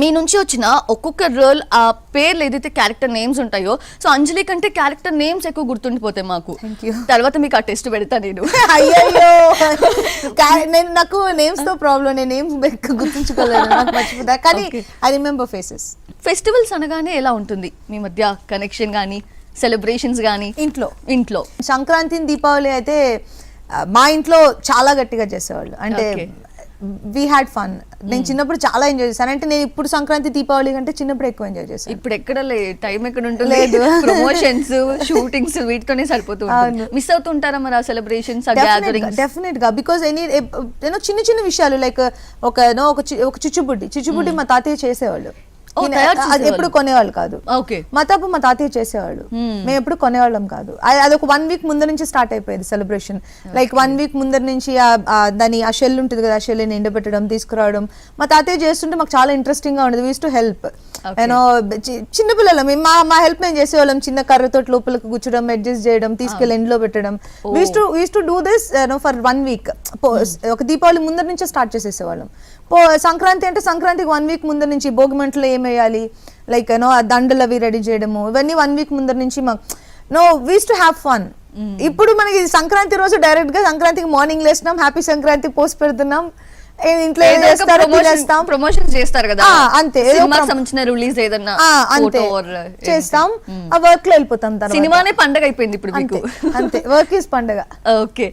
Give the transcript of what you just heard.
మీ నుంచి వచ్చిన ఒక్కొక్క రోల్ ఆ పేర్లు ఏదైతే క్యారెక్టర్ నేమ్స్ ఉంటాయో, సో అంజలి కంటే క్యారెక్టర్ నేమ్స్ ఎక్కువ గుర్తుండిపోతాయి మాకు. తర్వాత మీకు ఆ టెస్ట్ పెడతా నేను. అయ్యో నేను నాకు నేమ్స్ తో ప్రాబ్లం, నేను నేమ్స్ గుర్తుంచుకోలేదు, నాకు మర్చిపోతా. కానీ ఐ రిమెంబర్ ఫేసెస్. ఫెస్టివల్స్ అనగానే ఎలా ఉంటుంది మీ మధ్య కనెక్షన్ కానీ, సెలబ్రేషన్స్ కానీ? ఇంట్లో సంక్రాంతి దీపావళి అయితే మా ఇంట్లో చాలా గట్టిగా చేసేవాళ్ళు. అంటే వీ హ్యాడ్ ఫన్. నేను చిన్నప్పుడు చాలా ఎంజాయ్ చేశాను. అంటే నేను ఇప్పుడు సంక్రాంతి దీపావళి కంటే చిన్నప్పుడు ఎక్కువ ఎంజాయ్ చేశాను. ఇప్పుడు ఎక్కడ టైం ఎక్కడ ఉంటుంది? లేదు, ప్రమోషన్స్ షూటింగ్స్ వీటితోనే సరిపోతుంది. మిస్ అవుతుంటారా మరి ఆ సెలబ్రేషన్స్, ఆ గ్యాదరింగ్స్? డెఫినెట్ గా, బికాస్ చిన్న చిన్న విషయాలు లైక్ ఒక చిచ్చుబుడ్డి మా తాతయ్య చేసేవాళ్ళు. ఎప్పుడు కొనేవాళ్ళు కాదు. మా తాతయ్య చేసేవాడు, మేము ఎప్పుడు కొనేవాళ్ళం కాదు. అది ఒక 1 వీక్ ముందర నుంచి స్టార్ట్ అయిపోయేది సెలబ్రేషన్. లైక్ 1 వీక్ ముందర నుంచి దాని ఆ షెల్ ఉంటుంది కదా, ఆ షెల్ ఎండబెట్టడం తీసుకురావడం మా తాతయ్య చేస్తుంటే మాకు చాలా ఇంట్రెస్టింగ్ గా ఉండేది. We use to help. You know చిన్నపిల్లలం, మా హెల్ప్ మేము చేసేవాళ్ళం. చిన్న కర్రతో లోపలికి గుచ్చడం, అడ్జస్ట్ చేయడం, తీసుకెళ్ళి ఎండ్లో పెట్టడం. We use to do this for 1 week. ఒక దీపావళి ముందర నుంచే స్టార్ట్ చేసేసేవాళ్ళం. సంక్రాంతి అంటే సంక్రాంతికి 1 వీక్ ముందర నుంచి భోగి మంటలో ఏమేయాలి, లైక్ దండలు అవి రెడీ చేయడము, ఇవన్నీ 1 వీక్ ముందర నుంచి we use to have fun. ఇప్పుడు మనకి సంక్రాంతి రోజు డైరెక్ట్ గా సంక్రాంతికి మార్నింగ్ లేస్తున్నాం, హ్యాపీ సంక్రాంతి పోస్ట్ పెడుతున్నాం, ఇంట్లో ఏం చేస్తారు, ప్రమోషన్స్ చేస్తారు కదా, అంతే. సంబంధించిన రిలీజ్ ఏదన్నా అంతే చేస్తాం, ఆ వర్క్ లో వెళ్ళిపోతాం. సినిమానే పండగ అయిపోయింది ఇప్పుడు మీకు. అంతే, వర్క్ ఈజ్ పండగ. ఓకే.